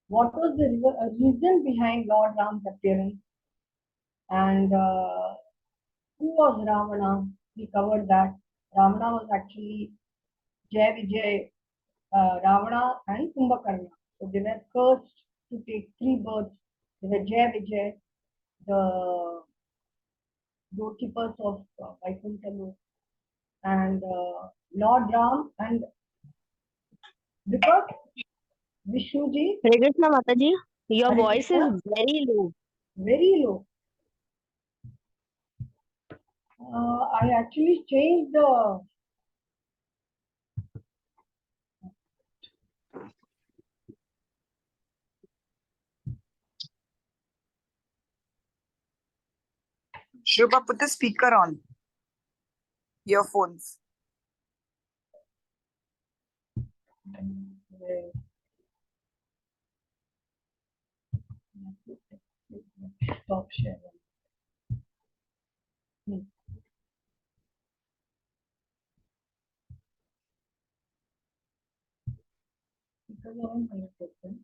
what was the reason behind Lord Ram's appearance, and who was Ravana? We covered that. Ravana was actually Jai Vijay, Ravana and Kumbhakarna. So they were cursed to take three births. They were Jai Vijay, the doorkeepers of Vaikuntha Lok, and Lord Ram, and because Vishnuji, Hare Krishna Mataji, your Hare voice is Krishna, very low. very low. I actually changed the. Shubha, put the speaker on. Earphones. Stop sharing. Because I am 100%.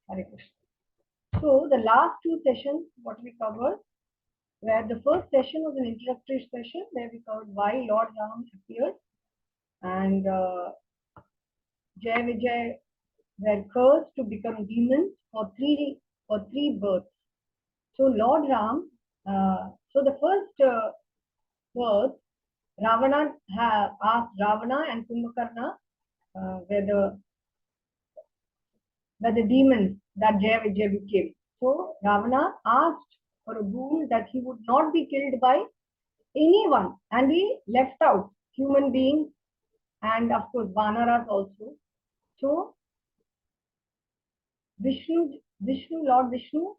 Hare Krishna. So the last two sessions, what we covered, where the first session was an introductory session where we covered why Lord Ram appeared, and Jai Vijay were cursed to become demons for three births. So Lord Ram, so the first birth, Ravana asked Ravana and Kumbhakarna were the demons that Jai Vijay became. So Ravana asked for a boon that he would not be killed by anyone, and he left out human beings and of course Vanaras also. So Lord Vishnu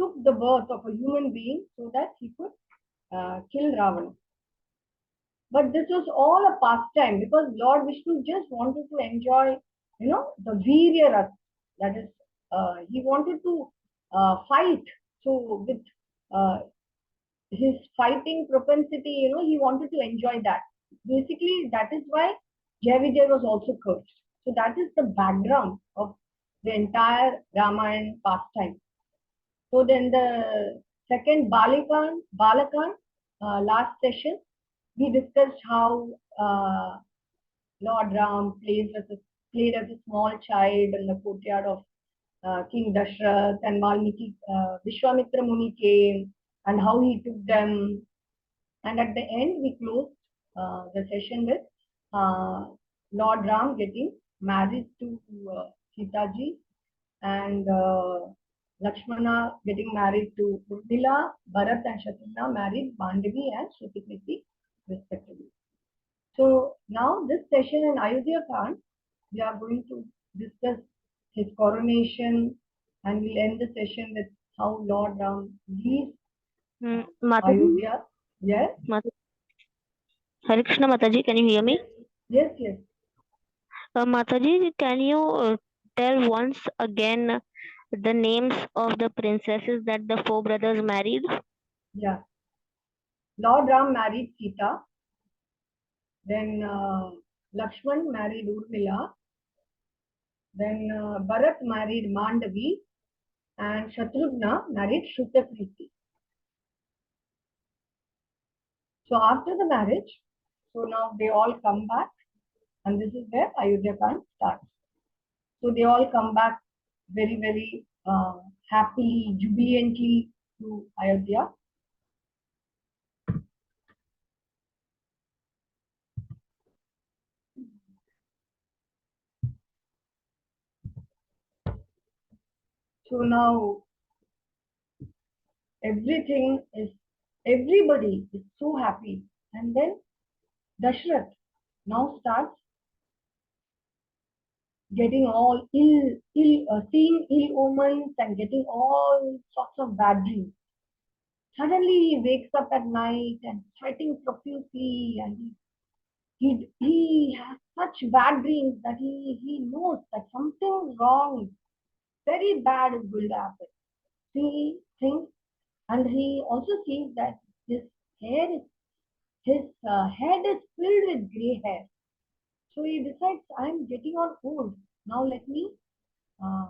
took the birth of a human being so that he could kill Ravana. But this was all a pastime because Lord Vishnu just wanted to enjoy, the Virya Rath. That is, he wanted to fight. So with uh, his fighting propensity, he wanted to enjoy that. Basically, that is why Jai Vijay was also cursed. So that is the background of the entire Ramayan pastime. So then the second Balakan, last session, we discussed how Lord Ram played as a small child in the courtyard of King Dashrath, and Vishwamitra Muni came, and how he took them. And at the end, we closed the session with uh, Lord Ram getting married to Sita ji, and Lakshmana getting married to Urmila, Bharat and Shatrugna married Mandavi and Shruti respectively. So now this session in Ayodhya Kand, we are going to discuss his coronation, and we'll end the session with how Lord Ram leaves Mataji, Ayodhya. Yes? Hare Krishna Mataji, can you hear me? Yes, yes. Mataji, can you tell once again the names of the princesses that the four brothers married? Yeah. Lord Ram married Sita. Then Lakshman married Urmila. Then Bharat married Mandavi. And Shatrugna married Shruti. So after the marriage, so now they all come back, and this is where Ayodhya Kand starts. So they all come back very, very happily, jubilantly to Ayodhya. So now everybody is so happy. And then Dashrath now starts getting all seeing ill omens and getting all sorts of bad dreams. Suddenly he wakes up at night and sweating profusely, and he has such bad dreams that he knows that something wrong, very bad is going to happen. he thinks, and he also sees that his hair is his head is filled with gray hair. So he decides, I'm getting on old. Now let me uh,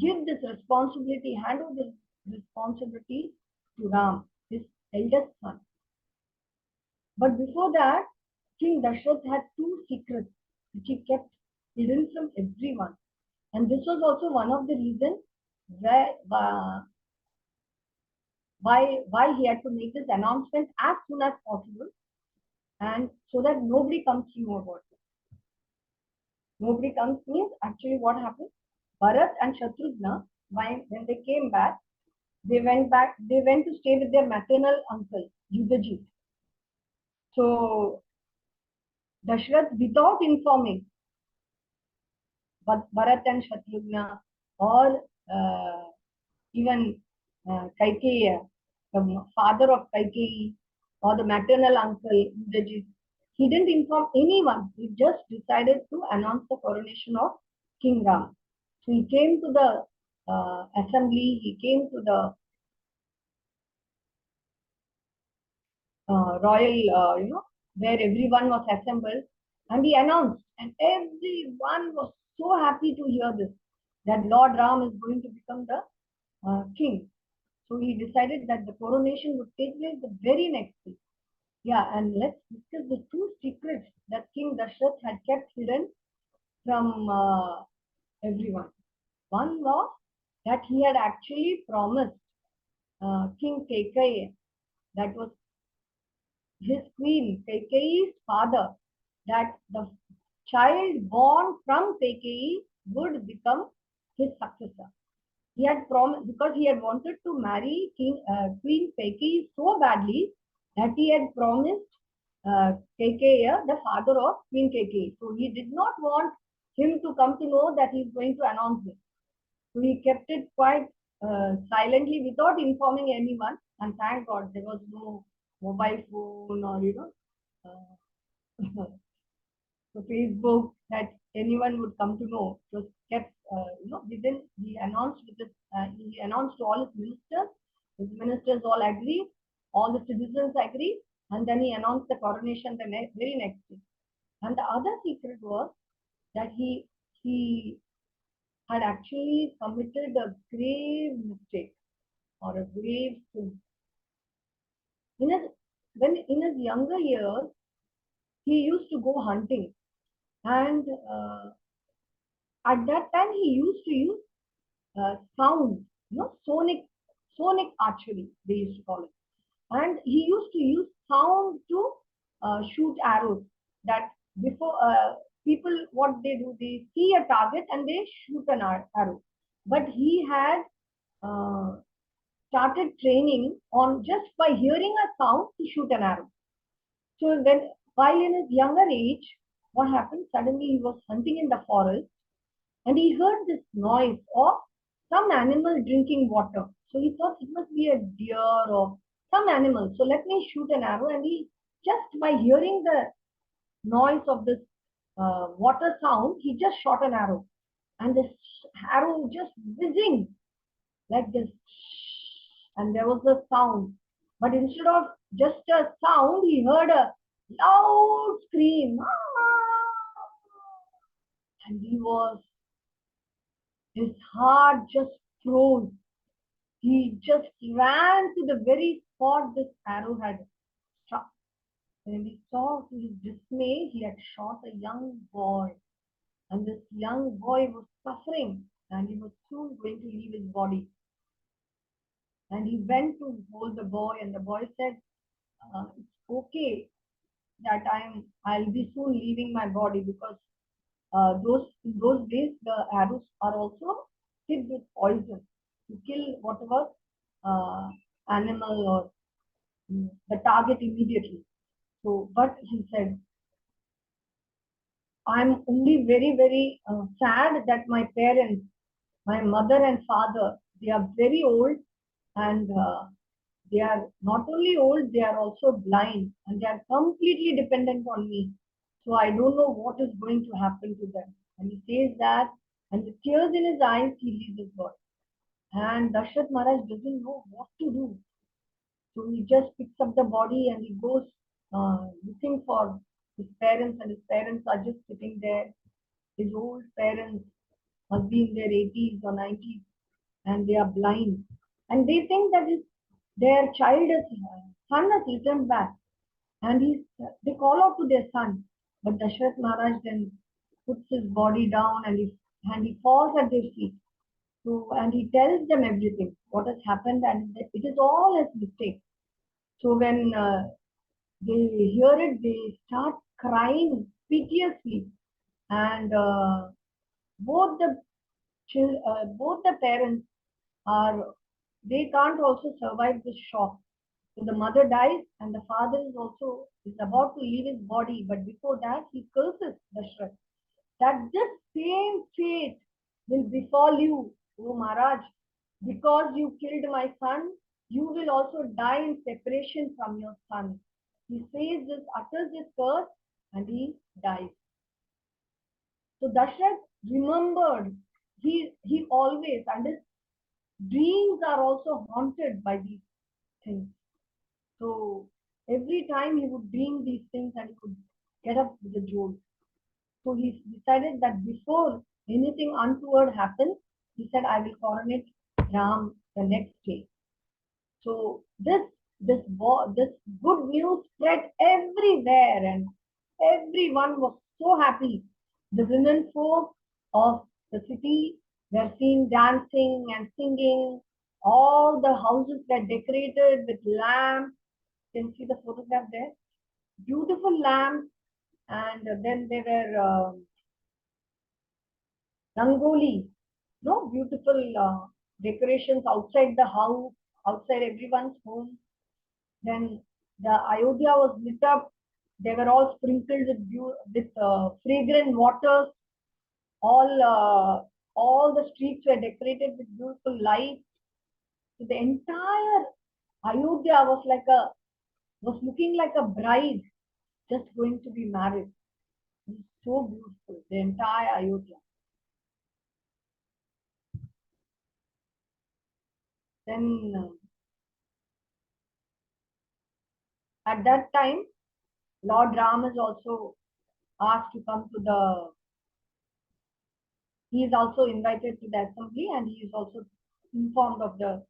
give this responsibility, hand over this responsibility to Ram, his eldest son. But before that, King Dashrath had two secrets which he kept hidden from everyone. And this was also one of the reasons where, why he had to make this announcement as soon as possible, and so that nobody comes to know about it. Nobody comes means actually what happened? Bharat and Shatrughna, when they came back, they went to stay with their maternal uncle, Yudhajit. So Dashrath, without informing, but Bharat and Shatrughna, or even Kaikeya, the father of Kaikeyi, or the maternal uncle, Yudhajit, he didn't inform anyone. He just decided to announce the coronation of King Ram. So he came to the assembly, he came to the royal, where everyone was assembled, and he announced, and everyone was so happy to hear this, that Lord Ram is going to become the king. So he decided that the coronation would take place the very next day. Yeah, and let's discuss the two secrets that King Dashrath had kept hidden from everyone. One was that he had actually promised King Kaikeyi, that was his queen, Kaikeyi's father, that the child born from Kaikeyi would become his successor. He had promised, because he had wanted to marry Queen Kaikeyi so badly that he had promised Kaikeyi, the father of Queen Kaikeyi. So he did not want him to come to know that he is going to announce this. So he kept it quite silently without informing anyone. And thank God there was no mobile phone or so Facebook that anyone would come to know. It was kept within. He announced he announced to all his ministers. His ministers all agreed. All the citizens agreed, and then he announced the coronation the very next day. And the other secret was that he had actually committed a grave mistake or a grave sin. In his younger years, he used to go hunting, and at that time he used to use sound, sonic archery, they used to call it. And he used to use sound to shoot arrows. That before people, what they do, they see a target and they shoot an arrow. But he had uh, started training on just by hearing a sound to shoot an arrow. So then, while in his younger age, what happened? Suddenly he was hunting in the forest and he heard this noise of some animal drinking water. So he thought it must be a deer or some animal. So let me shoot an arrow. And he, just by hearing the noise of this water sound, he just shot an arrow. And this arrow just whizzing like this. And there was a sound. But instead of just a sound, he heard a loud scream. And his heart just froze. He just ran to the very spot this arrow had struck. When he saw, to his dismay, he had shot a young boy. And this young boy was suffering and he was soon going to leave his body. And he went to hold the boy, and the boy said, it's okay that I'll be soon leaving my body, because in those days the arrows are also tipped with poison to kill whatever animal or the target immediately. So, but he said, I'm only very, very sad that my parents, my mother and father, they are very old, and they are not only old, they are also blind, and they are completely dependent on me. So I don't know what is going to happen to them. And he says that, and with tears in his eyes, he leaves his body. And Dashrath Maharaj doesn't know what to do. So he just picks up the body and he goes looking for his parents, and his parents are just sitting there. His old parents must be in their 80s or 90s, and they are blind. And they think that their child son has returned back, and they call out to their son. But Dashrath Maharaj then puts his body down, and he falls at their feet. So, and he tells them everything, what has happened, and it is all his mistake. So when they hear it, they start crying piteously, and both the both the parents are they can't also survive this shock. So the mother dies, and the father is about to leave his body, but before that he curses Dashrath that this same fate will befall you, O Maharaj, because you killed my son. You will also die in separation from your son. He says this, utters this curse, and he dies. So Dashrath remembered he always, and his dreams are also haunted by these things. So every time he would dream these things and he would get up with a jolt. So he decided that before anything untoward happens, he said, I will coronate Ram the next day. So this good news spread everywhere, and everyone was so happy. The women folk of the city were seen dancing and singing. All the houses were decorated with lamps. You can see the photograph there. Beautiful lamps, and then there were rangoli, no beautiful decorations outside the house, outside everyone's home. Then the Ayodhya was lit up. They were all sprinkled with fragrant waters. All the streets were decorated with beautiful lights. So the entire Ayodhya was looking like a bride just going to be married. It was so beautiful, the entire Ayodhya. Then at that time, Lord Ram is also asked to come to he is also invited to the assembly, and he is also informed of the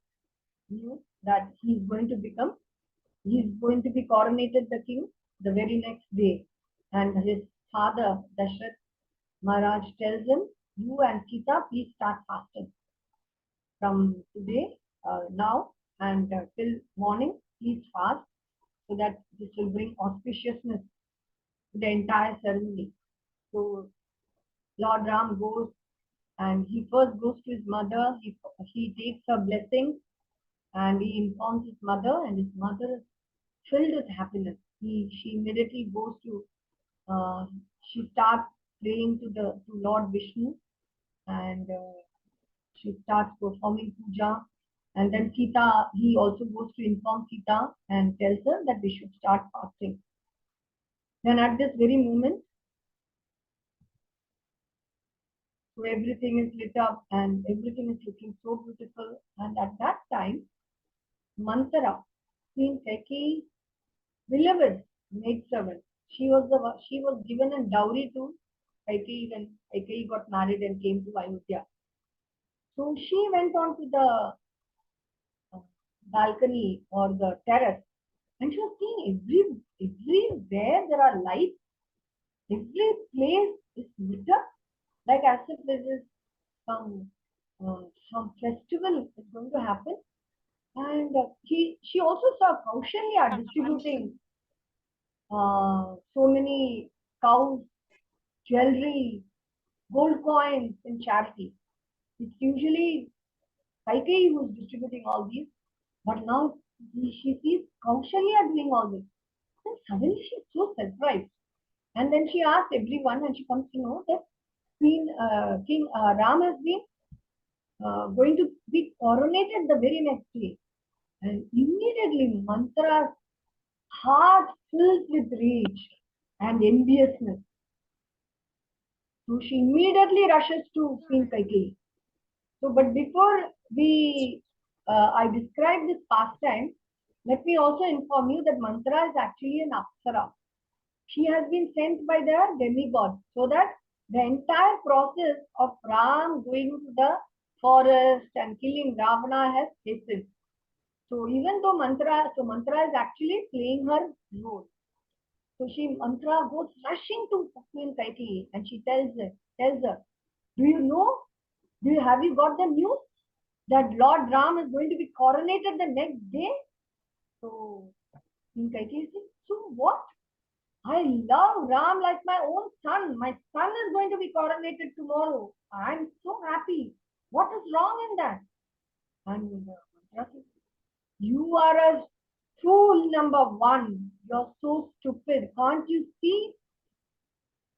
news that he is going to be coronated the king the very next day. And his father, Dashrath Maharaj, tells him, you and Sita, please start fasting from today, now, and till morning, please fast, so that this will bring auspiciousness to the entire ceremony. So Lord Ram goes, and he first goes to his mother. He takes her blessing, and he informs his mother, and his mother is filled with happiness. She immediately goes to she starts praying to Lord Vishnu, and she starts performing puja. And then Sita, he also goes to inform Sita and tells her that they should start fasting. Then at this very moment, so everything is lit up and everything is looking so beautiful. And at that time, Manthara, Queen Kaikeyi's beloved maidservant, she was given a dowry to Kaikeyi when Kaikeyi got married and came to Ayodhya. So she went on to the balcony or the terrace, and she was seeing everywhere there are lights, every place is lit up, like as if there is some some festival is going to happen. And she also saw Kaushalya distributing so many cows, jewelry, gold coins in charity. It's usually Kaikeyi who's distributing all these, but now she sees Kaushalya doing all this. And suddenly she's so surprised. And then she asks everyone, and she comes to know that King Ram has been going to be coronated the very next day. And immediately Mantra's heart fills with rage and enviousness. So she immediately rushes to Queen Kaikeyi. So, but before I described this pastime, let me also inform you that Mantra is actually an apsara. She has been sent by their demigod, so that the entire process of Ram going to the forest and killing Ravana has hastened. So even though Mantra is actually playing her role. So Mantra goes rushing to Queen Kaikeyi and she tells her, do you know? Have you got the news that Lord Ram is going to be coronated the next day? So Queen Kaikeyi says, so what? I love Ram like my own son. My son is going to be coronated tomorrow. I'm so happy. What is wrong in that? And Mantra says, you are a fool number one. You're so stupid. Can't you see?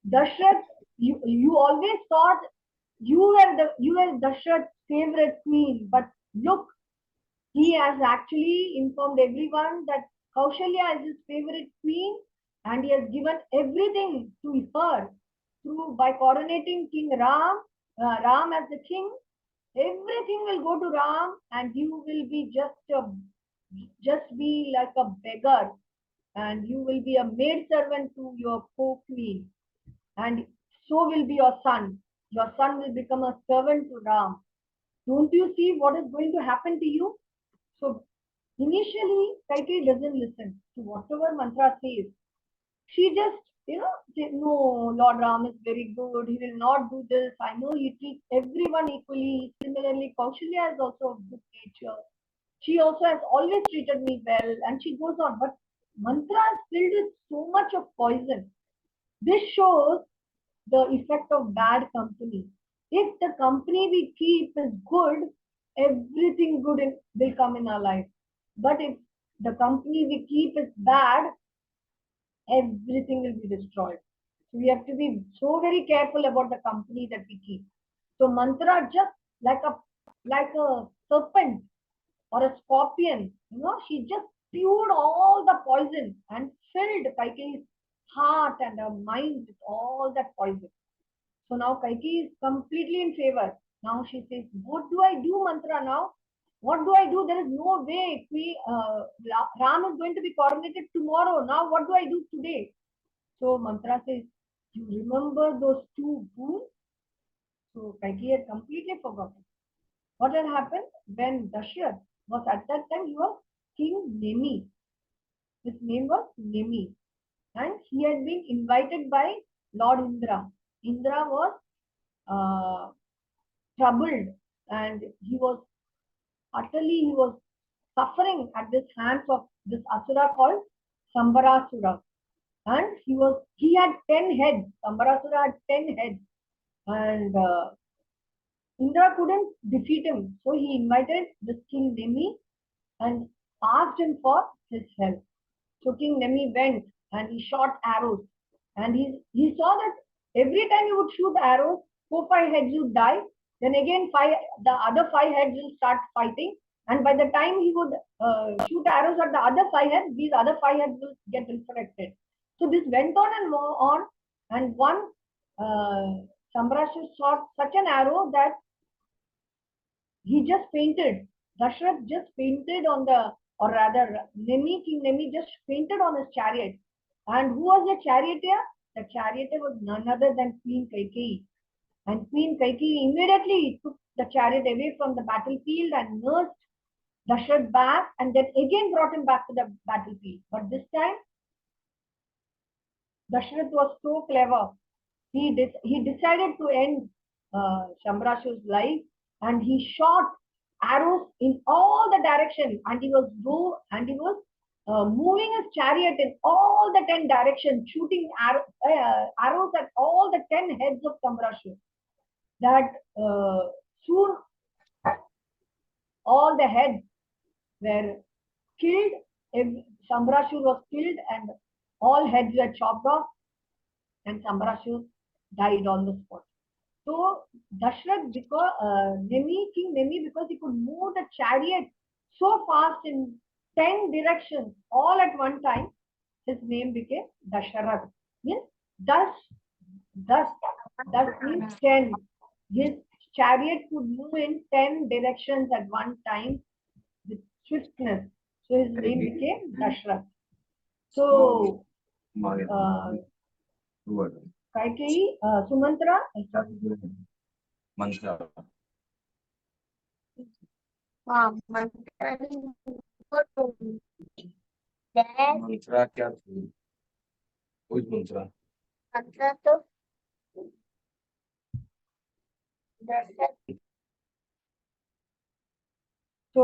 Dashrath, you always thought you were Dashrath's favorite queen, but look, he has actually informed everyone that Kaushalya is his favorite queen, and he has given everything to her through by coronating King Ram as the king. Everything will go to Ram, and you will be just be like a beggar, and you will be a maid servant to your co-queen, and so will be your son. Your son will become a servant to Ram. Don't you see what is going to happen to you? So initially, Kaikeyi doesn't listen to whatever Mantra says. She just, says, no, Lord Ram is very good. He will not do this. I know he treats everyone equally. Similarly, Kaushalya is also of good nature. She also has always treated me well, and she goes on. But Mantra is filled with so much of poison. This shows the effect of bad company. If the company we keep is good, everything good will come in our life. But if the company we keep is bad, everything will be destroyed. So we have to be so very careful about the company that we keep. So Mantra just like a serpent or a scorpion, she just spewed all the poison and filled Kaikeyi's heart and her mind with all that poison. So now Kaikeyi is completely in favor. Now she says, what do I do, Mantra, now? What do I do? There is no way. Ram is going to be coronated tomorrow. Now what do I do today? So Mantra says, you remember those two boons? So Kaikeyi had completely forgotten. What had happened when Dashrath was at that time, he was King Nemi. His name was Nemi. And he had been invited by Lord Indra. Indra was troubled, and he was suffering at the hands of this asura called Sambarasura. And he had 10 heads. Sambarasura had 10 heads. And Indra couldn't defeat him. So he invited this King Nemi and asked him for his help. So King Nemi went and he shot arrows. And he saw that every time he would shoot arrows, 4-5 heads would die. Then again, the other 5 heads will start fighting. And by the time he would shoot arrows at the other 5 heads, these other 5 heads will get infected. So this went on and on. And one Sambarasura shot such an arrow that he just fainted. Dashrath just fainted or rather, King Nemi just fainted on his chariot. And who was the charioteer? The charioteer was none other than Queen Kaikeyi. And Queen Kaikeyi immediately took the chariot away from the battlefield and nursed Dashrath back, and then again brought him back to the battlefield. But this time, Dashrath was so clever. He decided to end Shambrashu's life, and he shot arrows in all the directions, and he was moving his chariot in all the 10 directions, shooting arrows at all the 10 heads of Shambrashu. That soon all the heads were killed. Shambrashu was killed, and all heads were chopped off, and Shambrashu died on the spot. So Dashrath, because King Nemi, because he could move the chariot so fast in 10 directions all at one time, his name became Dasharath. Means Dash means 10. His chariot could move in 10 directions at one time with swiftness. So his name became Dashrath. So Kaikeyi, Sumantra, Mantra. मंत्रा क्या थी? कुछ मंत्रा मंत्रा तो so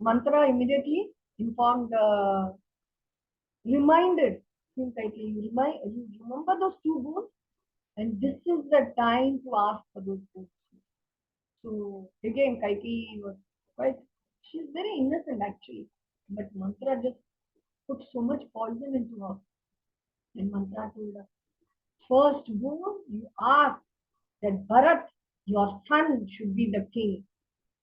Mantra immediately informed, reminded King Kaikeyi, you remember those two boons? And this is the time to ask for those boons. So again, Kaikeyi was quite, she's very innocent actually, but Mantra just put so much poison into her. And Mantra told her, first boon you ask that Bharat, your son, should be the king.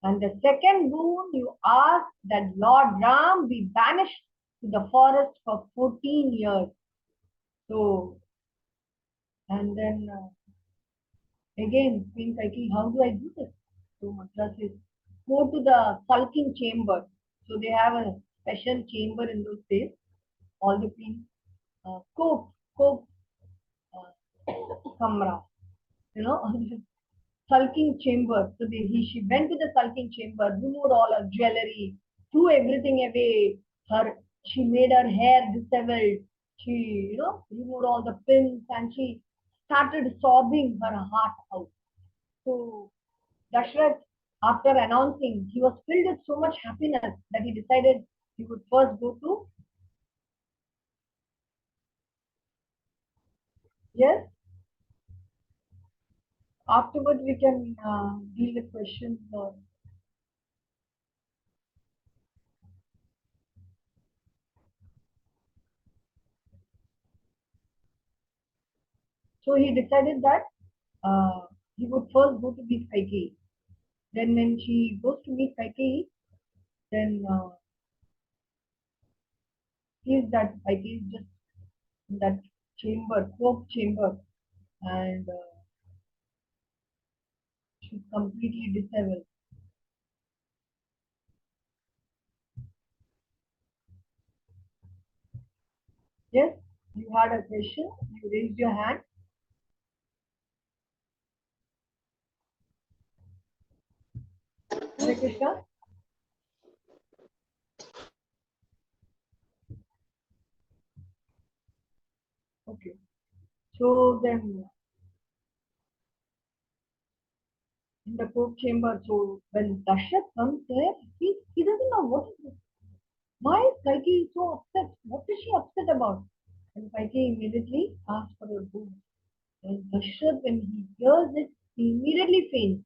And the second boon you ask that Lord Ram be banished to the forest for 14 years. So, and then again, Queen Kaikeyi, how do I do this? So Mantra says, go to the sulking chamber. So they have a special chamber in those days. All the queens cook kamra, sulking chamber. So she went to the sulking chamber, removed all her jewelry, threw everything away. She made her hair disheveled. She, removed all the pins and she started sobbing her heart out. So Dashrath, after announcing, he was filled with so much happiness that he decided he would first go to. Yes. Afterwards, we can deal with questions. So he decided that he would first go to meet Kaikeyi. Then when she goes to meet Kaikeyi, then sees that Kaikeyi is just in that chamber, court chamber, and she's completely disabled. Yes, you had a question. You raised your hand. Hare Krishna. Okay. So then in the court chamber, so when Dashrath comes there, he doesn't know what is this. Why is Kaikeyi so upset? What is she upset about? And Kaikeyi immediately asks for her boon. And Dashrath, when he hears it, he immediately faints.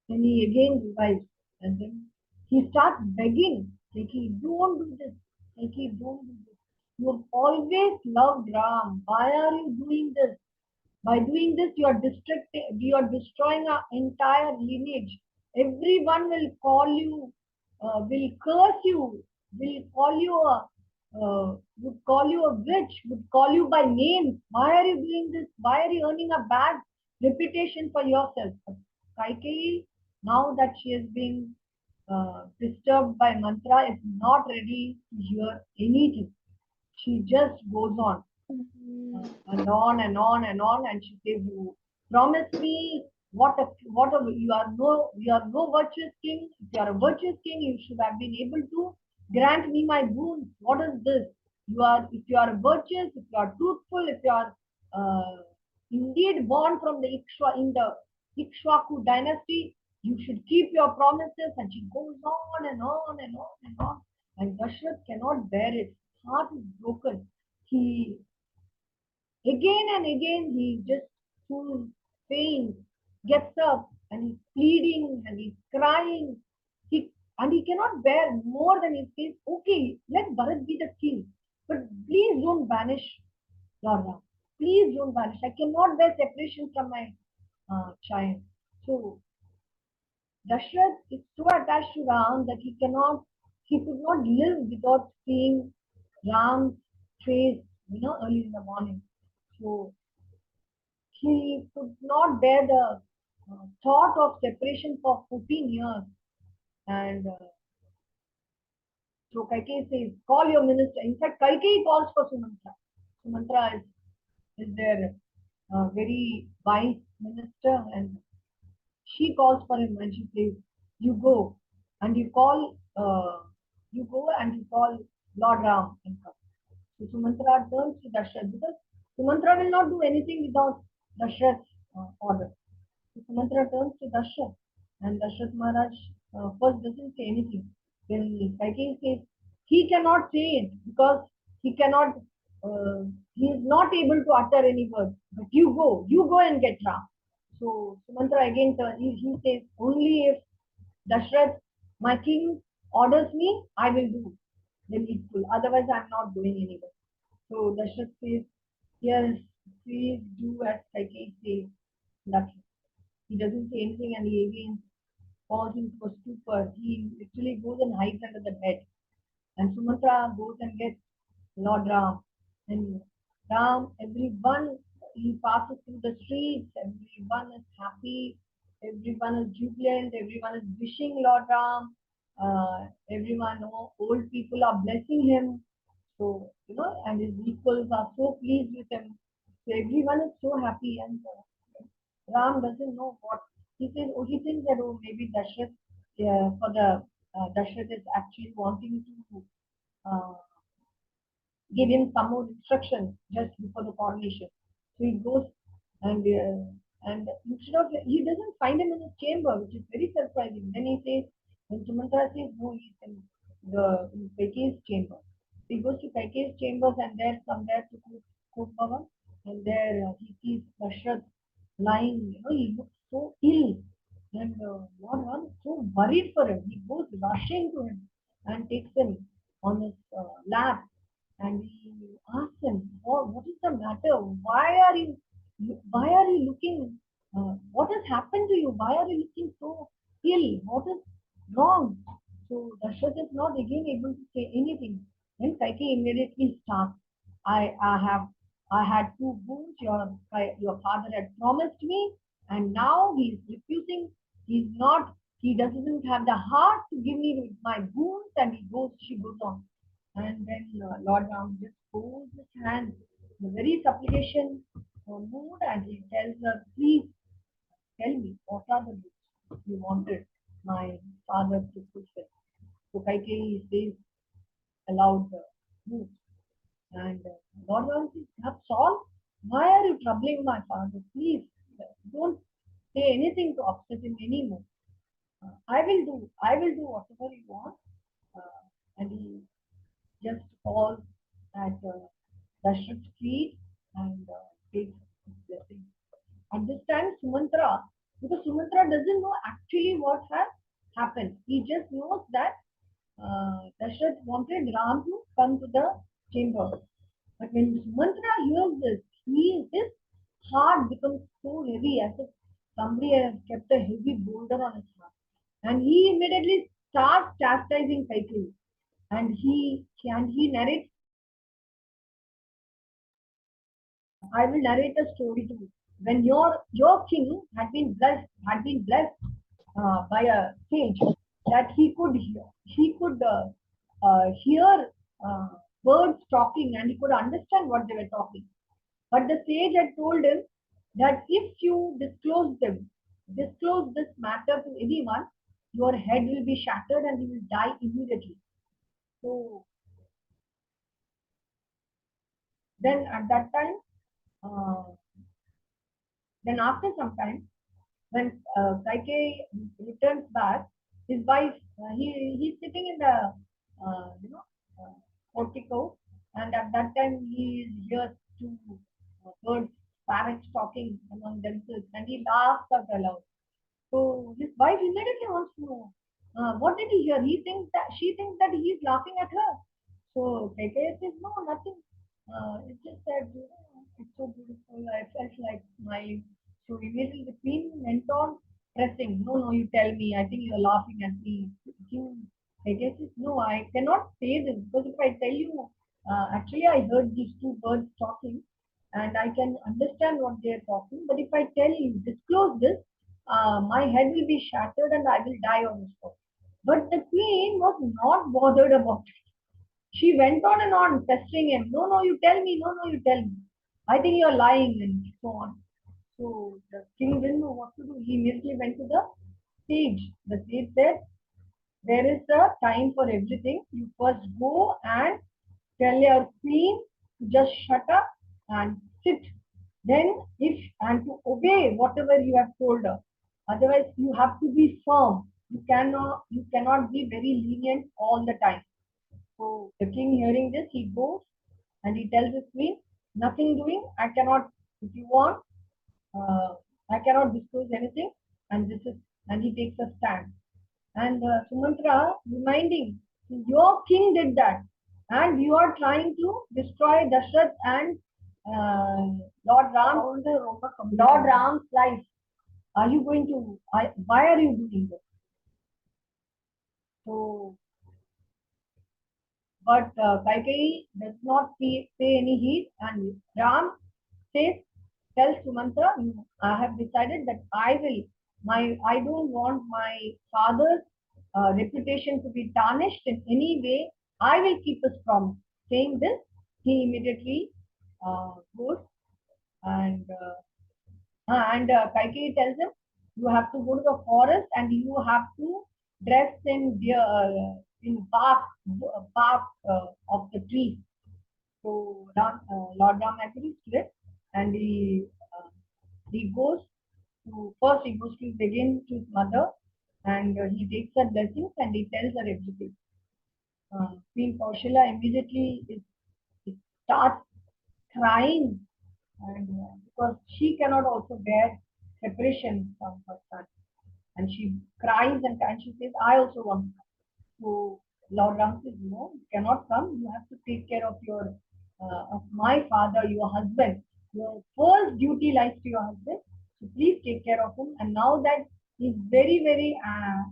Then he again revives. And then he starts begging, Kaikeyi, don't do this. Kaikeyi, don't do this. You have always loved Ram. Why are you doing this? By doing this, you are destroying our entire lineage. Everyone will call you, will curse you, will call you would call you a witch, would call you by names. Why are you doing this? Why are you earning a bad reputation for yourself? But Kaikeyi, now that she has been disturbed by mantra, is not ready to hear anything. She just goes on and on and on and on, and she says, "You promise me you are no virtuous king. If you are a virtuous king, you should have been able to grant me my boons. What is this? If you are virtuous, if you are truthful, if you are indeed born from the Ikshwaku dynasty, you should keep your promises." And she goes on and on and on and on. And Dashrath cannot bear it. His heart is broken. He Again and again, he just full pain, gets up and he's pleading and he's crying. He cannot bear more than he says, okay, let Bharat be the king. But please don't banish Lord Ram. Please don't banish. I cannot bear separation from my child. So Dashrath is so attached to Ram that he could not live without seeing Ram's face, early in the morning. So he could not bear the thought of separation for 14 years. And so Kaikeyi says, call your minister. In fact, Kaikeyi calls for Sumantra. Sumantra is their very wise minister, and she calls for him and she says, you go and you call Lord Ram and come. So Sumantra turns to Dashrath because Sumantra will not do anything without Dashrath's order. So Sumantra turns to Dashrath, and Dashrath Maharaj first doesn't say anything. Then Kaikeyi says he cannot say it because he cannot, he is not able to utter any words. But you go and get Ram. So Sumantra again he says only if Dashrath, my king, orders me, I will do the needful. Otherwise, I'm not going anywhere. So Dashrath says, yes, please do as Kaikeyi says. Nothing. He doesn't say anything and he again falls into a stupor. He literally goes and hides under the bed. And Sumatra goes and gets Lord Ram. And Ram, everyone, he passes through the streets, everyone is happy, everyone is jubilant, everyone is wishing Lord Ram. Everyone, old people are blessing him. So, and his equals are so pleased with him. So everyone is so happy, and Ram doesn't know what he says. Oh, he thinks that maybe Dashrath Dashrath is actually wanting to uh, give him some more instructions just before the coronation. So he goes and instead of he doesn't find him in his chamber, which is very surprising. Then he says, when Sumatra says no, he's in Kaikeyi's chamber. So he goes to Kaikeyi's chambers and there somewhere to Kumbhavan, and there he sees Dashrath lying. He looks so ill, and Lord Ram is so worried for him. He goes rushing to him and takes him on his lap and he asks him, what is the matter? Why are you looking, what has happened to you? Why are you looking so ill? What is wrong? So Dashrath is not again able to say anything. Then Kaikeyi immediately starts. I had two boons your father had promised me, and now he is refusing. He doesn't have the heart to give me my boons, and she goes on. And then Lord Ram just folds his hands in a very supplication mood and he tells her, please tell me what are the wishes you wanted my father to fulfill. So Kaikeyi says aloud mood. And Lord Ram says, that's all? Why are you troubling my father? Please don't say anything to upset him anymore. I will do whatever you want. And he just falls at Dashrath's feet and takes his blessing. At this time, because Sumantra doesn't know actually what has happened. He just knows that Dashrath wanted Ram to come to the chamber. But when Sumantra hears this, his heart becomes so heavy as if somebody has kept a heavy boulder on his heart. And he immediately starts chastising Kaikeyi. And he narrates. I will narrate a story to you. When your king had been blessed by a sage that he could hear birds talking and he could understand what they were talking. But the sage had told him that if you disclose this matter to anyone, your head will be shattered and you will die immediately. So then at that time, uh, then after some time, when Kaikeyi returns back, his wife, he's sitting in the portico, and at that time he hears two birds, parrots talking among themselves, and he laughs out aloud. So his wife immediately wants to know what did he hear. She thinks that he is laughing at her. So Kaikeyi says, no, nothing. It's just that it's so beautiful. I felt like smiling. So immediately the queen went on pressing. No, no, you tell me. I think you're laughing at me. Kaikeyi says, no, I cannot say this because if I tell you, actually I heard these two birds talking. and I can understand what they are talking. But if I tell you, disclose this, my head will be shattered and I will die on the spot. But the queen was not bothered about it. She went on and on pestering him. No, no, you tell me. No, no, you tell me. I think you're lying and so on. So the king didn't know what to do. He immediately went to the sage. The sage said, there is a time for everything. You first go and tell your queen to just shut up and sit. Then if and to obey whatever you have told her. Otherwise, you have to be firm. You cannot be very lenient all the time. So the king hearing this, he goes and he tells his queen, nothing doing. I cannot, if you want, uh, I cannot disclose anything. And this is, and he takes a stand. And Sumantra reminding, your king did that, and you are trying to destroy Dashrath and Lord Ram, Lord Ram's life. Are you going to? Why are you doing this? So, but Kaikeyi does not pay any heed, and Ram says, tells Sumantra, I have decided that I don't want my father's reputation to be tarnished in any way. I will keep his promise. Saying this, he immediately goes and Kaikeyi tells him, you have to go to the forest and you have to dress in bark of the tree. So Lord Ram agrees to it, and he goes he goes to begin to his mother, and he takes her blessings and he tells her everything. Queen Kaushalya immediately starts crying, and because she cannot also bear separation from her son, and she cries and she says, I also want to come. So Lord Ram says, no, you cannot come. You have to take care of of my father, your husband. Your first duty lies to your husband. So please take care of him. And now that he's very, very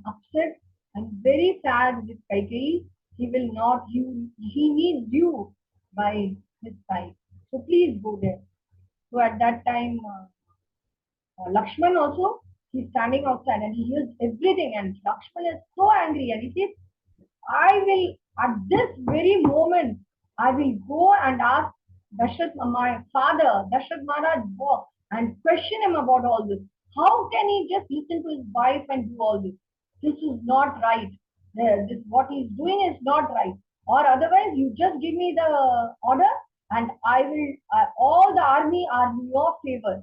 upset and very sad with Kaikeyi, he will not, he needs you by his side. So please go there. So at that time, Lakshman also, he's standing outside and he hears everything. And Lakshman is so angry and he says, I will, at this very moment, I will go and ask Dashrath, my father, Dashrath Maharaj, and question him about all this. How can he just listen to his wife and do all this? This is not right. What he's doing is not right. Or otherwise, you just give me the order and I will, all the army are in your favor.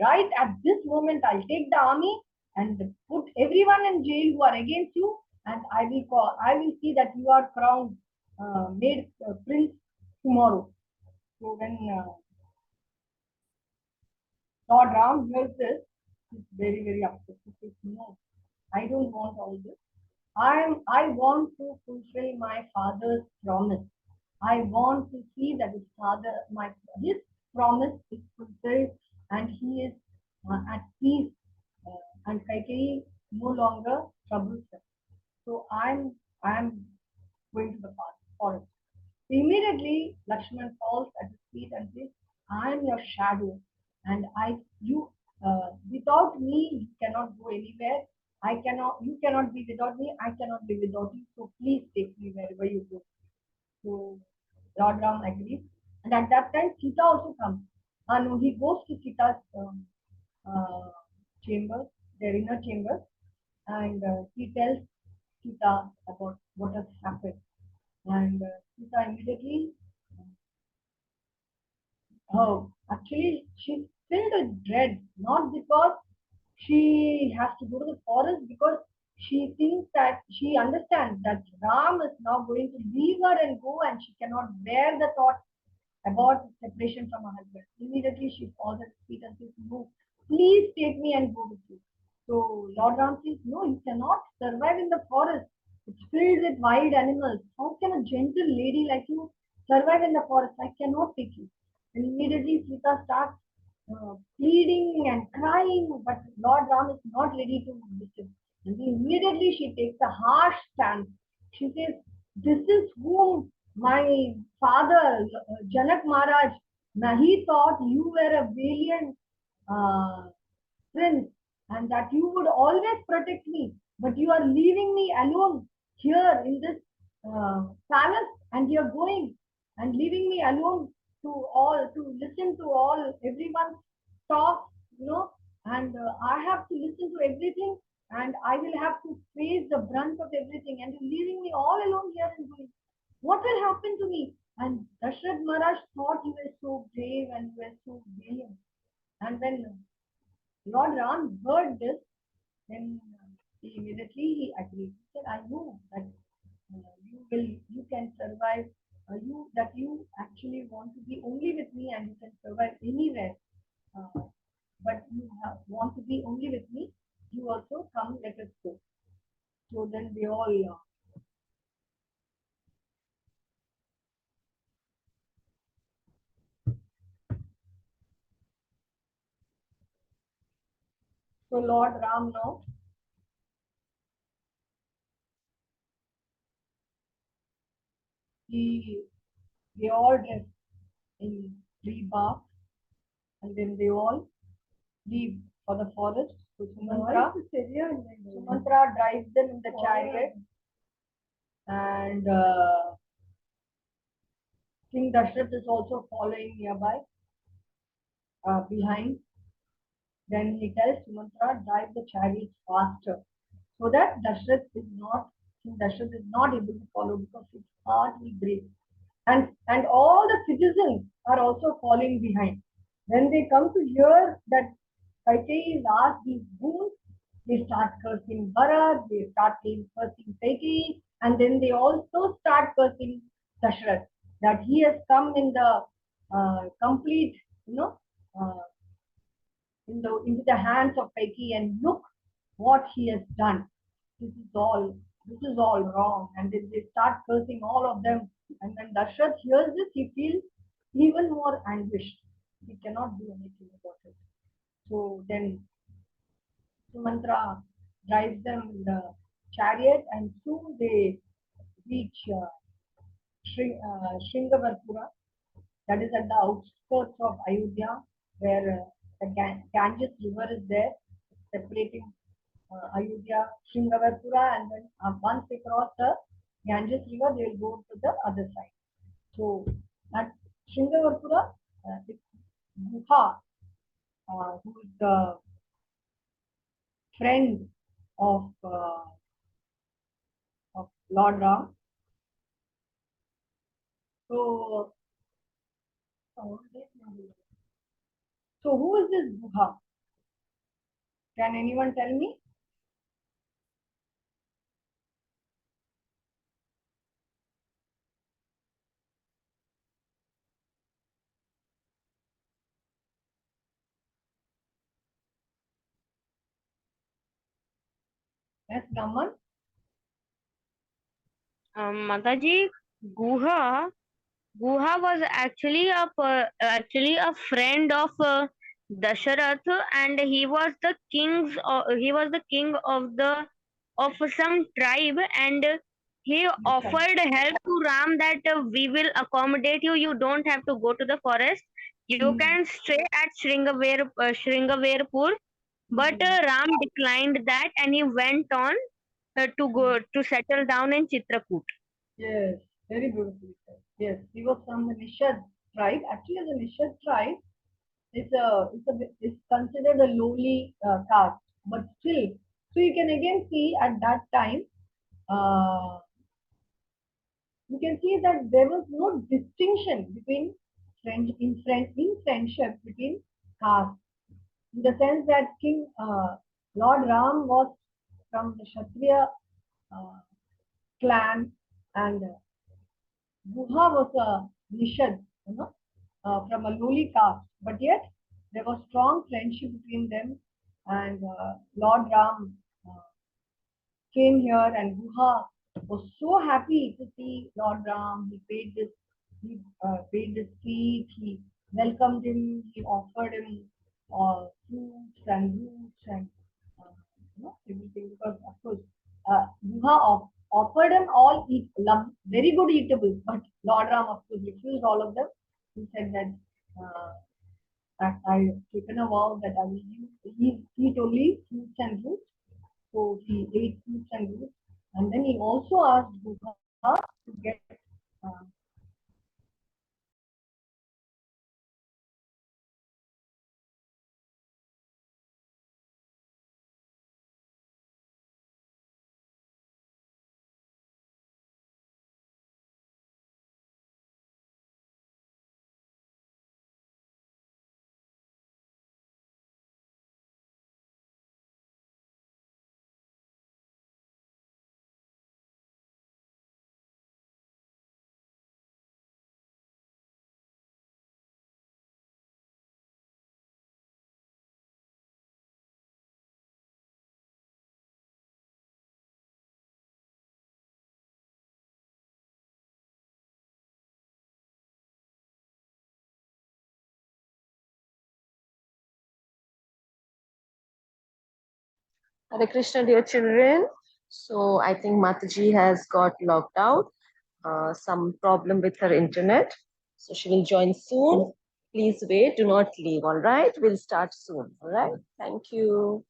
Right at this moment, I'll take the army and put everyone in jail who are against you, and I will see that you are crowned, made prince tomorrow. So when Lord Ram hears this, he's very, very upset. He says, no, I don't want all this. I want to fulfill my father's promise. I want to see that his promise is fulfilled and he is at peace, and Kaikeyi no longer troubles him. So I'm going to the forest. Immediately, Lakshman falls at his feet and says, I am your shadow, and without me, you cannot go anywhere. You cannot be without me, I cannot be without you, so please take me wherever you go. So, Lord Ram agrees. And at that time, Sita also comes. And he goes to Sita's chamber, their inner chamber, and he tells Sita about what has happened. And Sita immediately, actually, she's filled with dread, not because she has to go to the forest, because she thinks that she understands that Ram is now going to leave her and go, and she cannot bear the thought about separation from her husband. Immediately, she falls at his feet and says, no, please take me and go with you. So Lord Ram says, no, you cannot survive in the forest. It's filled with wild animals. How can a gentle lady like you survive in the forest? I cannot take you. And immediately Sita starts pleading and crying, but Lord Ram is not ready to listen. And immediately she takes a harsh stance. She says, this is whom my father, Janak Maharaj, Now he thought you were a valiant prince and that you would always protect me, but you are leaving me alone here in this palace, and you are going and leaving me alone to listen to all everyone's talk, and I have to listen to everything, and I will have to face the brunt of everything, and you're leaving me all alone here and going. What will happen to me? And Dashrath Maharaj thought you were so brave and you were so valiant. And when Lord Ram heard this, then he agreed. He said, "I know that you can survive. You actually want to be only with me, and you can survive anywhere. Uh, but want to be only with me. You also come. Let us go." So then they all. So Lord Ram now they all dress in tree bark, and then they all leave for the forest. So Sumantra drives them in the chariot, and King Dashrath is also following nearby, behind. Then he tells Sumantra, drive the chariot faster, so that King Dashrath is not able to follow because his heart will break. And all the citizens are also following behind. When they come to hear that Kaikeyi is asked these boons, they start cursing Bharat, they start cursing Kaikeyi, and then they also start cursing Dashrath, that he has come in the complete, uh, into the hands of Kaikeyi, and look what he has done. This is all this is all wrong. And they start cursing all of them. And when Dashrath hears this, he feels even more anguished. He cannot do anything about it. So then Sumantra drives them in the chariot, and soon they reach Shringavarpura, that is at the outskirts of Ayodhya, where the Ganges river is there, separating Ayodhya, Shringavarpura, and then once they cross the Ganges river, they will go to the other side. So at Shringavarpura, it's Guha, who is the friend of Lord Ram. So, so who is this Guha? Can anyone tell me? Yes, Gaman? Mataji, Guha Guha was actually a friend of Dasharath, and he was the king of some tribe, and he offered help to Ram that we will accommodate you. You don't have to go to the forest. You can stay at Shringaverpur. But Ram declined that, and he went on to go to settle down in Chitrakoot. Yes, very beautifully said. Yes, he was from the Nishad tribe. Actually, the Nishad tribe is considered a lowly caste, but still, so you can again see at that time, uh, you can see that there was no distinction between in friendship between castes, in the sense that Lord Ram was from the Kshatriya uh, clan, and Guha was a Nishad, from a lowly caste, but yet there was strong friendship between them. And Lord Ram came here, and Guha was so happy to see Lord Ram. He paid this feast. He welcomed him. He offered him fruits and roots and everything, because of course Guha offered him all very good eatables, but Lord Ram of course refused all of them. He said that that I taken a vow that I will eat only fruits and roots. So he ate fruits and roots, and then he also asked Buddha to get uh, Hare Krishna, dear children. So I think Mataji has got logged out. Some problem with her internet. So she will join soon. Please wait. Do not leave. All right. We'll start soon. All right. Thank you.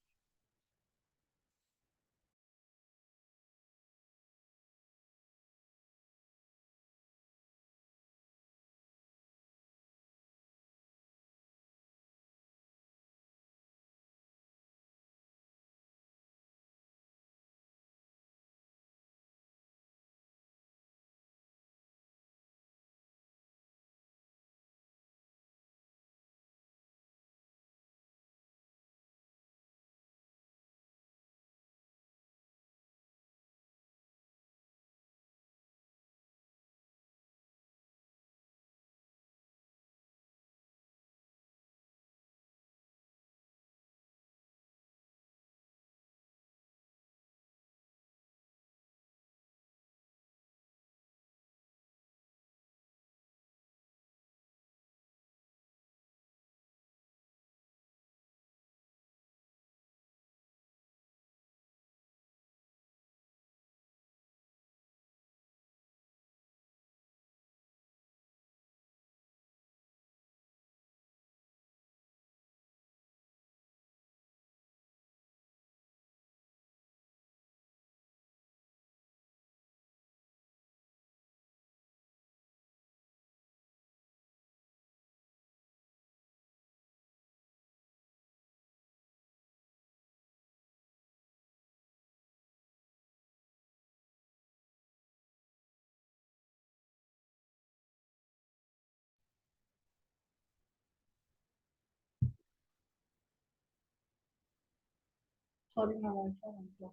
sorry, my Wi-Fi.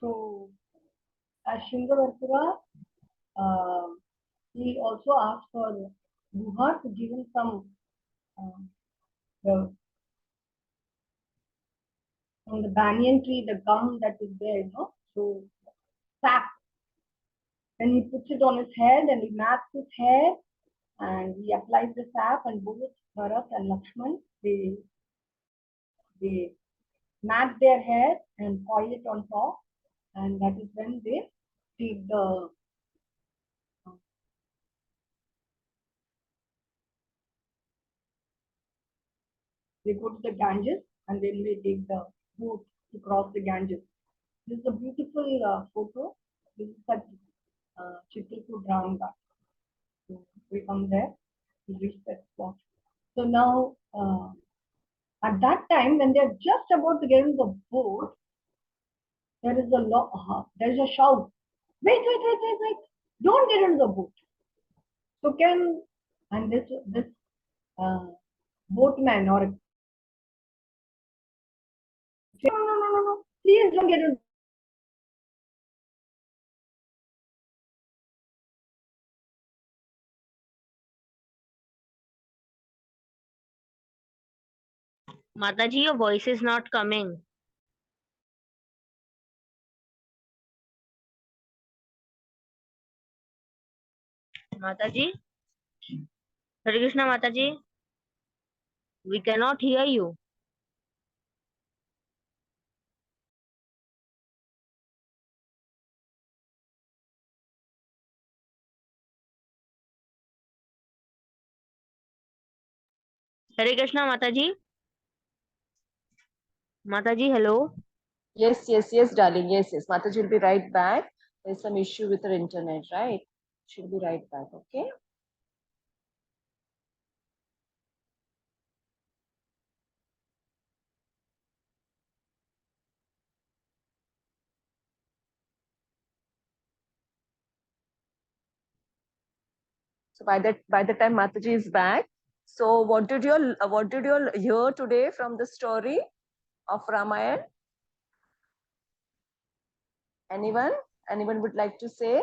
So as Shringavartura, uh, he also asked for Buddha to give him some uh, the, from the banyan tree, the gum that is there, so sap. Then he puts it on his head and he mats his hair and he applies the sap, and both Bharat and Lakshman, they mat their hair and coil it on top, and that is when they take they go to the Ganges and then they take the boat to cross the Ganges. This is a beautiful photo. This is at Chitrakoot Ramghat. So we come there, we reach that spot. So now, at that time, when they're just about to get in the boat, there is there is a shout. Wait! Don't get into the boat. So and this uh, boatman or no, please don't get into. Mataji, your voice is not coming. Mataji? Hare Krishna, Mataji? We cannot hear you. Hare Krishna, Mataji. Mataji, hello. Yes, darling. Yes. Mataji will be right back. There's some issue with her internet, right? She'll be right back, okay? So by the time Mataji is back, so what did you all hear today from the story of Ramayan? Anyone? Anyone would like to say?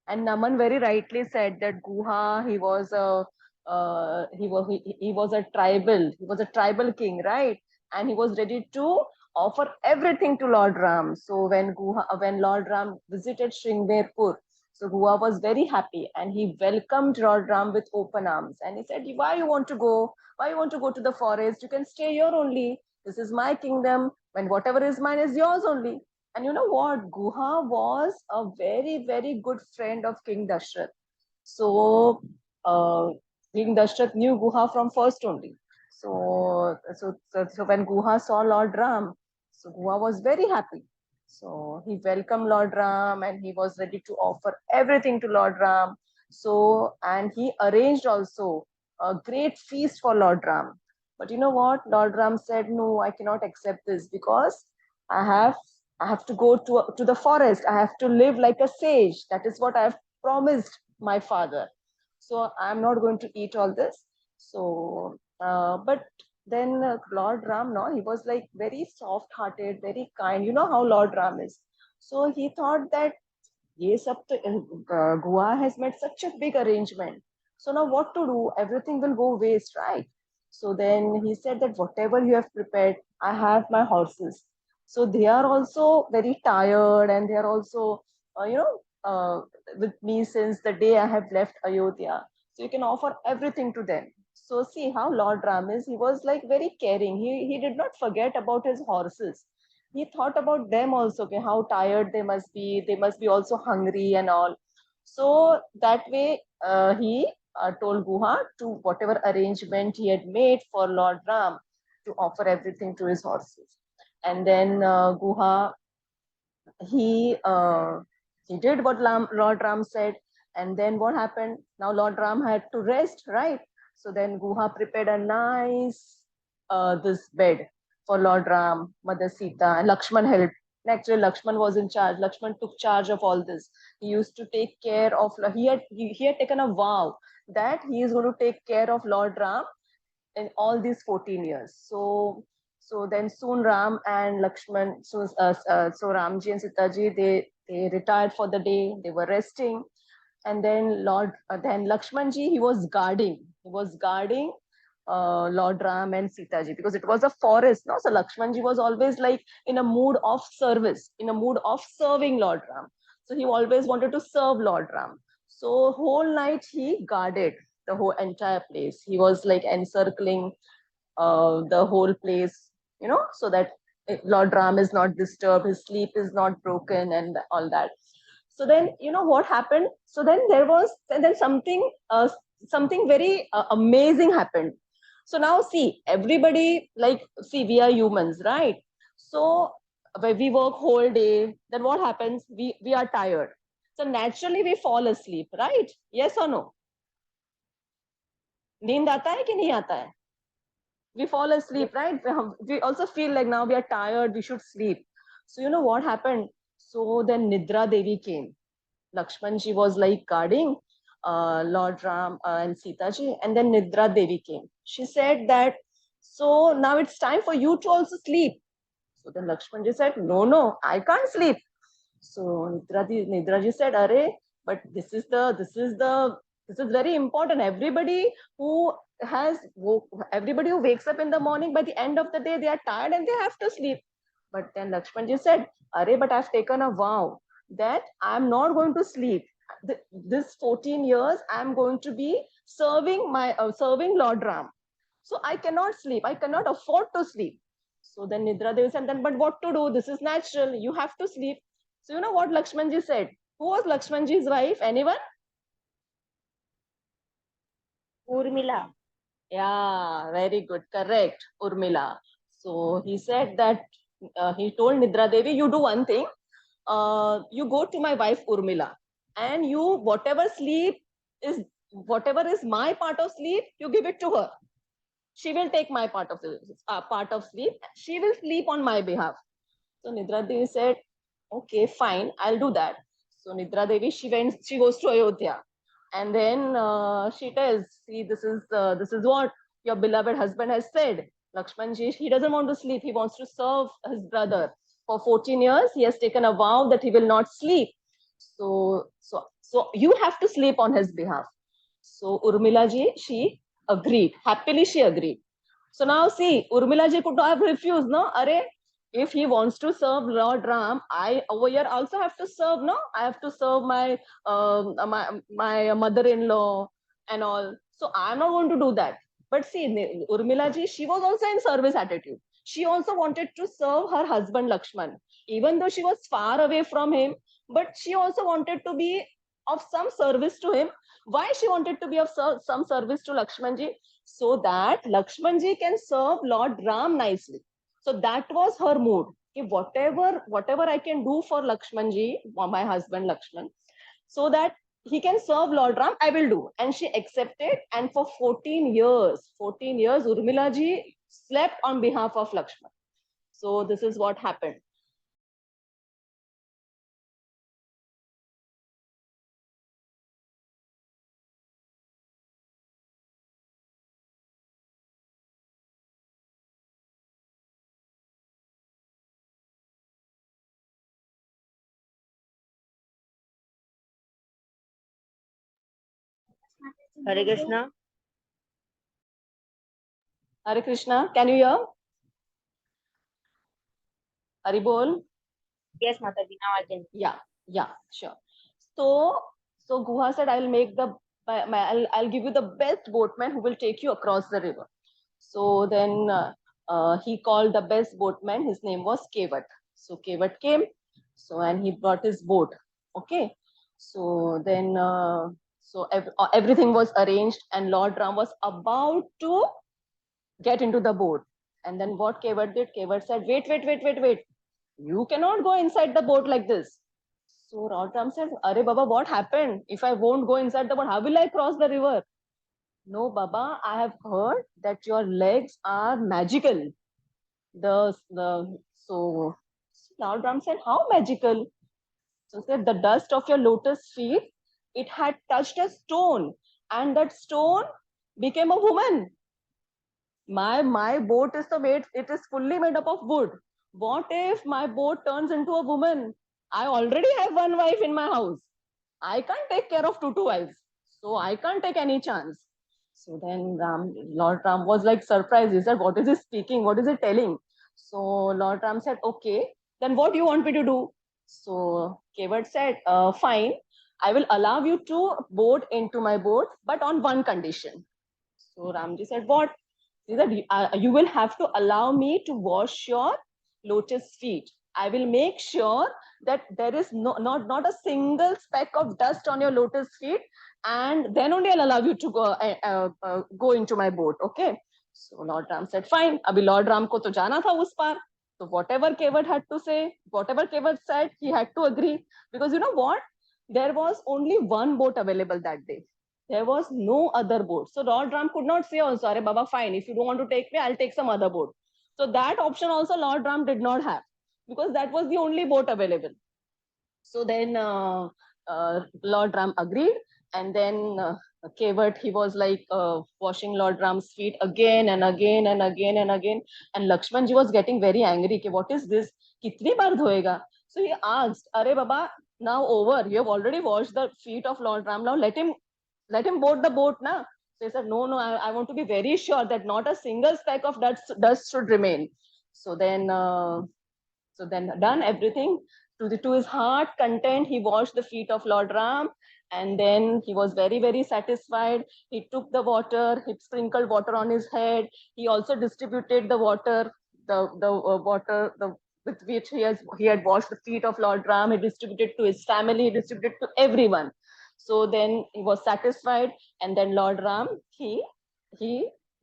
And Naman very rightly said that Guha, he was a tribal king, right? And he was ready to offer everything to Lord Ram. So when Lord Ram visited Shringairpur, so Guha was very happy and he welcomed Lord Ram with open arms. And he said, "Why you want to go? Why you want to go to the forest? You can stay here only. This is my kingdom. When whatever is mine is yours only." And you know what? Guha was a very, very good friend of King Dashrath. So uh, King Dashrath knew Guha from first only. So when Guha saw Lord Ram, so Guha was very happy. So he welcomed Lord Ram and he was ready to offer everything to Lord Ram. So, and he arranged also a great feast for Lord Ram. But you know what? Lord Ram said, "No, I cannot accept this because I have I have to go to the forest. I have to live like a sage. That is what I have promised my father. So I'm not going to eat all this." So, but then Lord Ram, no, he was like very soft-hearted, very kind. You know how Lord Ram is. So he thought that ये सब तो Goa has made such a big arrangement. So now what to do? Everything will go waste, right? So then he said that whatever you have prepared, I have my horses. So they are also very tired and they are also, with me since the day I have left Ayodhya. So you can offer everything to them. So see how Lord Ram is. He was like very caring. He did not forget about his horses. He thought about them also, okay, how tired they must be also hungry and all. So that way he told Guha to whatever arrangement he had made for Lord Ram to offer everything to his horses. And then Guha, he uh, he did what Lord Ram said. And then what happened? Now Lord Ram had to rest, right? So then Guha prepared a nice this bed for Lord Ram, Mother Sita, and Lakshman helped. Actually, Lakshman was in charge. Lakshman took charge of all this. He used to take care of. He had taken a vow that he is going to take care of Lord Ram in all these 14 years. So then soon Ram and Lakshman, so Ramji and Sitaji, they retired for the day. They were resting, and then then Lakshmanji, he was guarding Lord Ram and Sitaji because it was a forest, no? So Lakshmanji was always like in a mood of service, in a mood of serving Lord Ram. So he always wanted to serve Lord Ram. So whole night he guarded the whole entire place. He was like encircling the whole place, so that Lord Ram is not disturbed, his sleep is not broken, and all that. So then, you know what happened? So then something very amazing happened. So now see, everybody, like, see, we are humans, right? So when we work whole day, then what happens? We are tired. So naturally we fall asleep, right? Yes or no? नींद आता है कि नहीं आता है? We fall asleep, right? We also feel like now we are tired, we should sleep. So you know what happened? So then Nidra Devi came. Lakshmanji was like guarding Lord Ram and Sita ji, and then Nidra Devi came. She said that, so now it's time for you to also sleep. So then Lakshmanji said, no, I can't sleep. So Nidra ji said, "Arey, but this is very important. Who has everybody who wakes up in the morning, by the end of the day, they are tired and they have to sleep." But then Lakshmanji said, "Arey, but I've taken a vow that I'm not going to sleep. This 14 years, I'm going to be serving Lord Ram. So I cannot sleep. I cannot afford to sleep." So then Nidra Devi said, "Then, but what to do? This is natural. You have to sleep." So you know what Lakshmanji said? Who was Lakshmanji's wife? Anyone? Urmila. Yeah, very good. Correct. Urmila. So he said that he told Nidra Devi, you do one thing. You go to my wife Urmila, and you whatever is my part of sleep, you give it to her. She will take my part of the part of sleep. She will sleep on my behalf. So Nidra Devi said, okay, fine, I'll do that. So Nidra Devi, she goes to Ayodhya, and then she tells, see, this is what your beloved husband has said. Lakshmanji, he doesn't want to sleep. He wants to serve his brother. For 14 years, he has taken a vow that he will not sleep. So you have to sleep on his behalf. So Urmila ji, she agreed. Happily, she agreed. So now see, Urmila ji could have refused, no? Are, if he wants to serve Lord Ram, I over here also have to serve, no? I have to serve my mother-in-law and all. So I'm not going to do that. But see, Urmila ji, she was also in service attitude. She also wanted to serve her husband Lakshman, even though she was far away from him. But she also wanted to be of some service to him. Why she wanted to be of some service to Lakshmanji? So that Lakshmanji can serve Lord Ram nicely. So that was her mood. Whatever I can do for Lakshmanji, my husband Lakshman, so that he can serve Lord Ram, I will do. And she accepted. And for 14 years, Urmila ji slept on behalf of Lakshman. So this is what happened. Hare Krishna. Hare Krishna, can you hear? Hari Bol. Yes, Mataji. Now I can. Yeah, sure. So Guha said, I'll give you the best boatman who will take you across the river. So then he called the best boatman. His name was Kevat. So Kevat came. So and he brought his boat. Okay. So then everything was arranged, and Lord Ram was about to get into the boat. And then what Kevat did? Kevat said, wait. You cannot go inside the boat like this. So Lord Ram said, Are Baba, what happened? If I won't go inside the boat, how will I cross the river? No, Baba, I have heard that your legs are magical. So Lord Ram said, How magical? So said, the dust of your lotus feet, it had touched a stone, and that stone became a woman. My boat is it is fully made up of wood. What if my boat turns into a woman? I already have one wife in my house. I can't take care of two wives, so I can't take any chance. So then Lord Ram was like surprised. He said, what is he speaking? What is he telling? So Lord Ram said, okay, then what do you want me to do? So Kevat said, fine, I will allow you to board into my boat, but on one condition. So Ramji said, what? He said, you will have to allow me to wash your lotus feet. I will make sure that there is not a single speck of dust on your lotus feet, and then only I'll allow you to go into my boat. Okay. So Lord Ram said, fine. Abhi Lord Ram ko to jana tha us par. So whatever Kevat had to say, whatever Kevat said, he had to agree. Because you know what? There was only one boat available that day. There was no other boat. So Lord Ram could not say also, Are Baba, fine. If you don't want to take me, I'll take some other boat. So that option also Lord Ram did not have, because that was the only boat available. So then Lord Ram agreed, and then Kevat, he was like washing Lord Ram's feet again and again and again and again. And Lakshmanji was getting very angry. What is this? Kitni bar dhoega? So he asked, Are Baba, now over. You have already washed the feet of Lord Ram. Now let him board the boat now. So he said, no, I want to be very sure that not a single speck of dust should remain. So then done everything to his heart content. He washed the feet of Lord Ram, and then he was very, very satisfied. He took the water, he sprinkled water on his head. He also distributed the water, with which he had washed the feet of Lord Ram. He distributed to his family, he distributed to everyone. So then he was satisfied, and then Lord Ram, he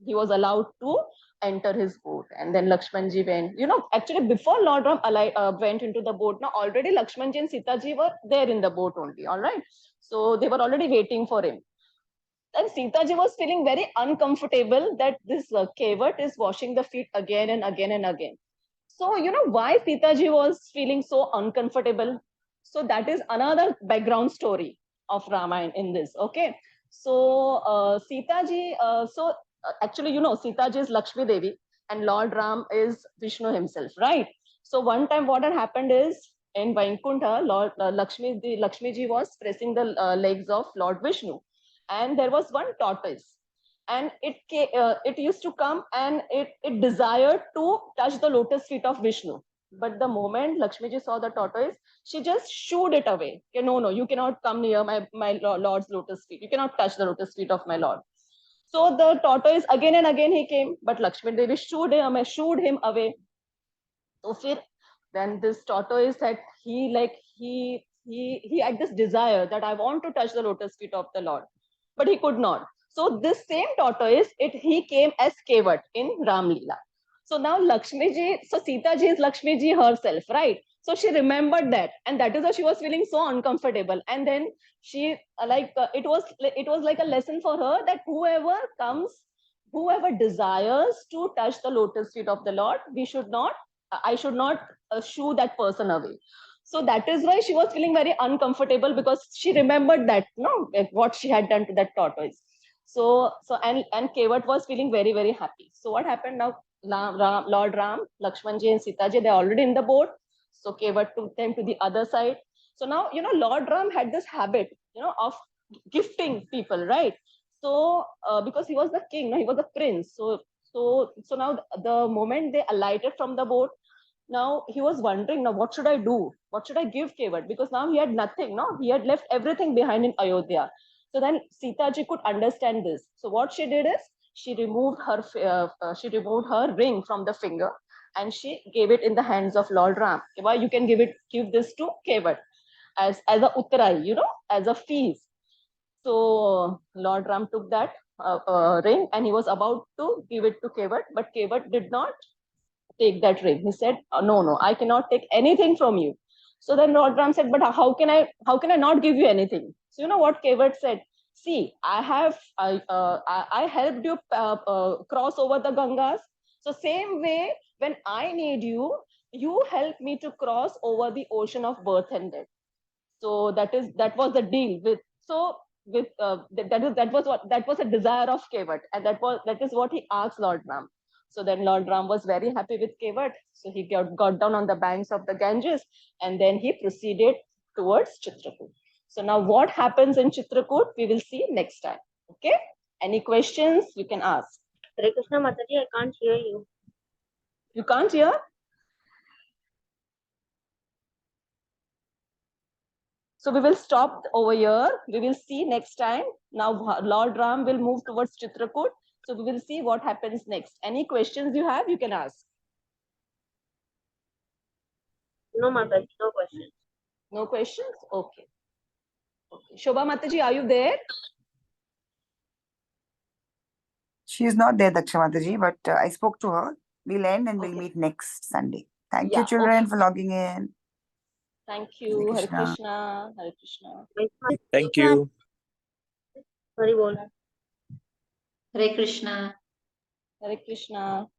was allowed to enter his boat. And then Lakshmanji went. Actually, before Lord Ram went into the boat, now already Lakshmanji and Sitaji were there in the boat only. All right. So they were already waiting for him. And Sitaji was feeling very uncomfortable that this Kevat is washing the feet again and again and again. So, why Sitaji was feeling so uncomfortable? So that is another background story of Ramayan in this. Okay. So Sitaji, actually, Sitaji is Lakshmi Devi and Lord Ram is Vishnu himself, right? So one time what had happened is in Vaikuntha, Lord Lakshmiji was pressing the legs of Lord Vishnu, and there was one tortoise, and it used to come and it desired to touch the lotus feet of Vishnu. But the moment Lakshmiji saw the tortoise, she just shooed it away. Okay, no, you cannot come near my Lord's lotus feet. You cannot touch the lotus feet of my Lord. So the tortoise again and again he came, but Lakshmi Devi shooed him away. So then this tortoise said he had this desire that I want to touch the lotus feet of the Lord, but he could not. So this same tortoise, he came as Kevat in Ram Leela. So now Sita ji is Lakshmi ji herself, right? So she remembered that, and that is why she was feeling so uncomfortable. And then she it was like a lesson for her that whoever desires to touch the lotus feet of the Lord, I should not shoo that person away. So that is why she was feeling very uncomfortable, because she remembered that, what she had done to that tortoise. And Kevat was feeling very, very happy. So what happened now? Lord Ram, Lakshmanji and Sitaji, they're already in the boat. So Kevat took them to the other side. So now, Lord Ram had this habit, of gifting people, right? So because he was the king, he was the prince. So now the moment they alighted from the boat, now he was wondering, now what should I do? What should I give Kevat? Because now he had nothing, he had left everything behind in Ayodhya. So then Sitaji could understand this. So what she did is she removed her ring from the finger and she gave it in the hands of Lord Ram. Why you can give this to Kevat as a uttarai, as a feast. So Lord Ram took that ring and he was about to give it to Kevat, but Kevat did not take that ring. He said, no, I cannot take anything from you. So then Lord Ram said, but how can I not give you anything? So you know what Kevat said? See, I helped you cross over the Gangas. So same way, when I need you, you help me to cross over the ocean of birth and death. So that was the deal that was a desire of Kevat, and that is what he asked Lord Ram. So then Lord Ram was very happy with Kevat. So he got down on the banks of the Ganges and then he proceeded towards Chitrakoot. So now what happens in Chitrakoot, we will see next time. Okay? Any questions you can ask? Hare Krishna Mataji, I can't hear you. You can't hear? So we will stop over here. We will see next time. Now Lord Ram will move towards Chitrakoot. So we will see what happens next. Any questions you have, you can ask. No, Mataji, no questions. No questions? Okay. Shobha Mataji, are you there? She is not there, Daksha Mataji, but I spoke to her. We'll end and we'll Okay. meet next Sunday. Thank Yeah, you, children, okay. for logging in. Thank you. Hare Hare Krishna. Krishna. Hare Krishna. Thank you. Hari bol. Hare Krishna. Hare Krishna.